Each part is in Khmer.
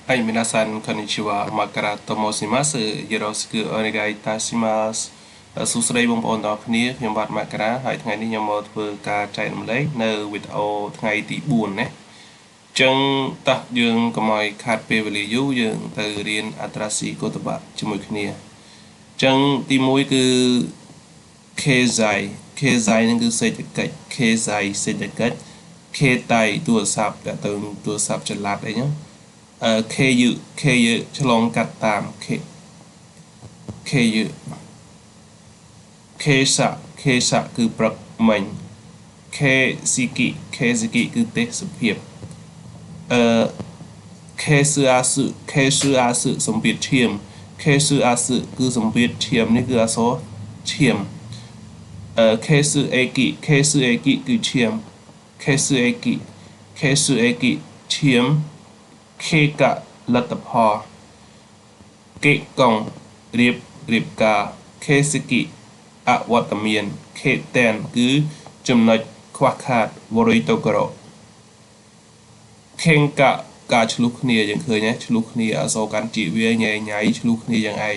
はい、皆さん、こんにちは。Makara と申します。よろしくお願いいたします。សួស្តីបងប្អូនទាំងអស់គ្នាខ្ញុំបាទ Makara ហើយថ្ងៃនេះខ្ញុំមកធ្វើការចែករំលែកនៅវីដេអូថ្ងៃទី4ណាអញ្ចឹងតោះយើងកុំឲ្យខាតពេលវេលាយូរយើងទៅរៀនអត្រាស៊ីកូតបៈជាមួយគ្នាអញ្ចឹងទី1គឺ KZai នឹងគឺសេដ្ឋកិច្ច KZai សេដ្ឋកិច្ច K តៃទូរស័ព្ទទៅទូរស័ព្ទចល័តអីហ្នឹងK យើឆ្លងកាត់តាម K យើ K សាក់គឺព្រឹកមិញ K ស៊ីគីគឺទេសភាពK សឺអាសឺសម្ពាធឈាម K សឺអាសឺគឺសម្ពាធឈាមនេះគឺអក្សរឈាមK សឺអេគីគឺឈាម K សឺអេគីឈាមK កលទ្ធផលកេកងរៀបការ K សិគីអវត្តមាន K តែនគឺចំណុចខ្វះខាតវរិយតក្រខេងកការឆ្លុះគ្នាយើងឃើញណាឆ្លុះគ្នាអក្សរកាន់ជីវាញ៉ៃឆ្លុះគ្នាយ៉ាងឯង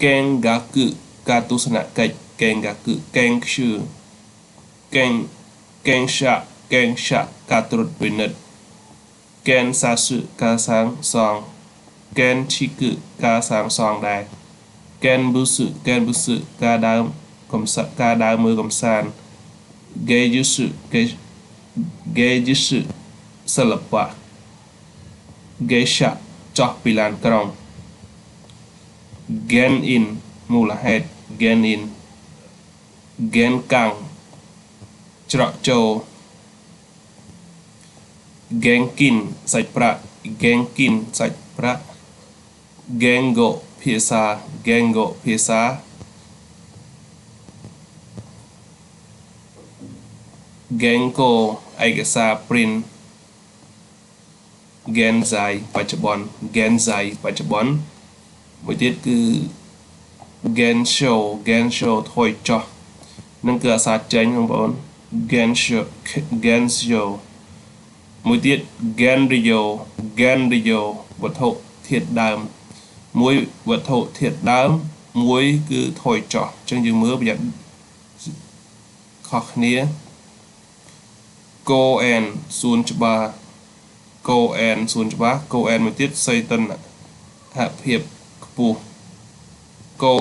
កេងកាគឺការទស្សនកិច្ចកេងកាគឺកេងខ្ជឺកេងឆាការត្រួតពិនិត្យកេនសាសឺការសាងសង់កេនឈីគឺការសាងសង់ដែរកេនបុសឺការដើមមើលកំសាន្តហ្គេយឺសឺសិល្បៈហ្គេឆាចោះពីឡានក្រុង Gen in មូលហេតុ Gen in Gen កាំងច្រកចូលGenkin សាច់ប្រាក់ Genkin សាច់ប្រាក់ Gengo ភាសា Gengo ភាសា Genko ឯកសារ print Genzai បច្ចុប្បន្ន Genzai បច្ចុប្បន្នមួយទៀតគឺ Gensho ថយចុះនឹងគឺអាសាចេញបងប្អូន Genshoមួយទៀត Genryo វត្ថុធាតុដើមមួយវត្ថុធាតុដើមមួយគឺថយចុះអញ្ចឹងយើងមើលប្រយ័ត្នខុសគ្នា Koen សួនច្បារ Koen មួយទៀតសីតុណ្ហភាពខ្ពស់ កោ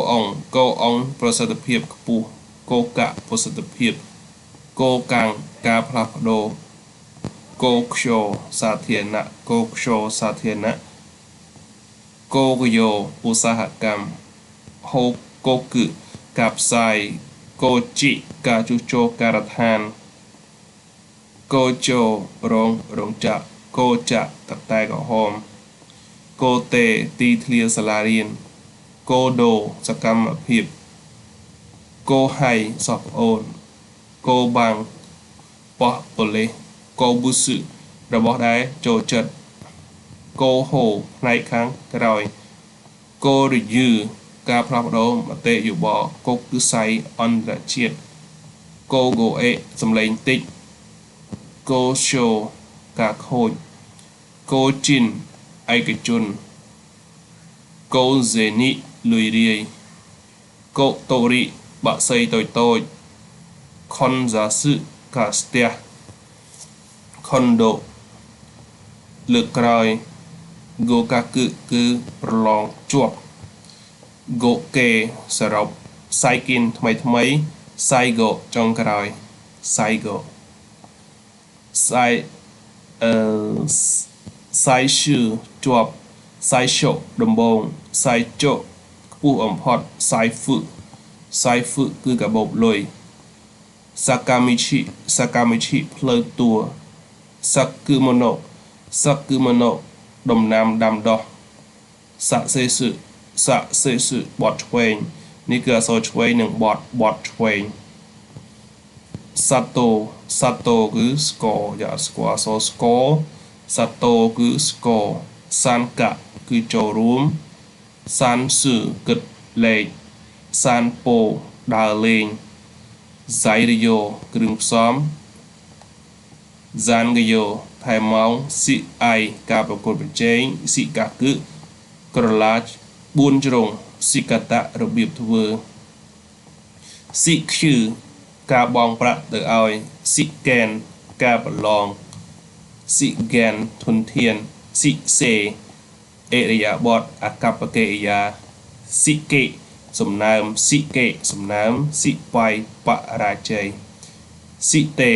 អងប្រសិទ្ធភាពខ្ពស់កោកៈប្រសិទ្ធភាពកោកាំងការផ្លាស់ប្ដូរកោខ្យោសាធារណៈកោកយោឧស្សាហកម្មហូកោគឺការផ្សាយកោជីការជួសជុលការដ្ឋានកោជោរងចក្រកោចៈតតែក្រហមកោតេទីធ្លាសាលារៀនកោដូសកម្មភាពកោហៃសពអូនកោបាំងប៉ោះប៉ូលីសកោប៊ូសឺរបស់ដែរចូលចិត្តកោហូផ្នែកខាងក្រោយកោរយឺការផ្លាស់ប្ដូរមតិយោបល់កុកគឺសៃអន្តរជាតិកោហ្គោអេសម្លេងតិចកោឈូការខូចកោជីនឯកជនកោហ្សេនីលុយរាយកោតូរីបាក់សីតូចខុនហ្សាសឺការស្ទះខុនដូលើកក្រោយហ្គោកាគឺប្រឡងជាប់ហ្គោកេសរុបសៃគិនថ្មីសៃហ្គោចុងក្រោយសៃហ្គោសៃឈឺជាប់សៃឈូដំបងសៃជូខ្ពស់បំផុតសៃហ្វឺគឺកាបូបលុយសាកាមីឈីផ្លូវតួសាគឺម៉ូណូដំណាំដាំដុះសាក់សេសឺបត់ឆ្វេងនេះគឺអក្សរឆ្វេងនិងបត់ឆ្វេងសាតូគឺស្គរយ៉ាស្គាល់អក្សរស្គរសាតូគឺស្គរសានកៈគឺចូលរួមសានស៊ឺគិតលេខសានពោដើរលេងហ្សៃរយោគ្រឿងផ្សំ Zangyo ថែម៉ោង CI ការប្រកួតប្រជែង Sikaku ក្រឡា4ជ្រុង Sikata របៀបធ្វើ CQ ការបង់ប្រាក់ទៅឲ្យ Siken ការប្រឡង Sigen ធនធាន Sise អេរិយាបថអាកប្បកិរិយា Sike សំណើម Sike សំណើម Sipai បរាជ័យ Site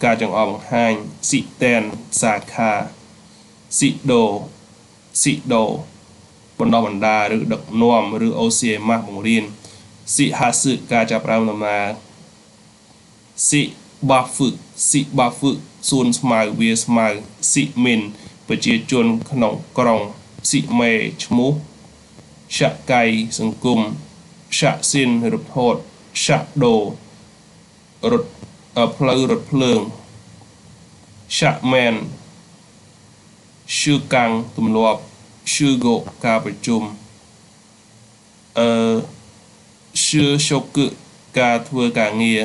ការចង្អុលបង្ហាញ Siten សាខា Sido បណ្ដុះបណ្ដាលឬដឹកនាំឬ OCMA បង្រៀន Sihasu ការចាប់ផ្ដើមដំណើរ Sibafu សួនស្មៅវាស្មៅ Simin ប្រជាជនក្នុងក្រុង Sime ឈ្មោះ Shakai សង្គម Shaksin រថត Shado រថផ្លូវរថភ្លើង Shakman Shugang ទម្លាប់ Shugo ការប្រជុំShushoku ការធ្វើការងារ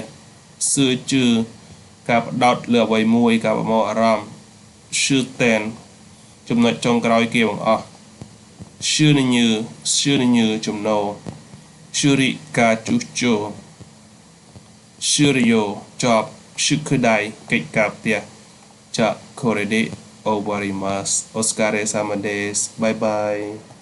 Suju ការផ្ដោតលើអ្វីមួយការប្រមូលអារម្មណ៍ Shuten ចំណុចចុងក្រោយគេបង្អស់ Shunyu ចំណូល Shuri ការជួសជុល Shuryo ចប់ Shukudai កិច្ចការផ្ទះ ចា Korede Ovarimas Oscare Samades Bye bye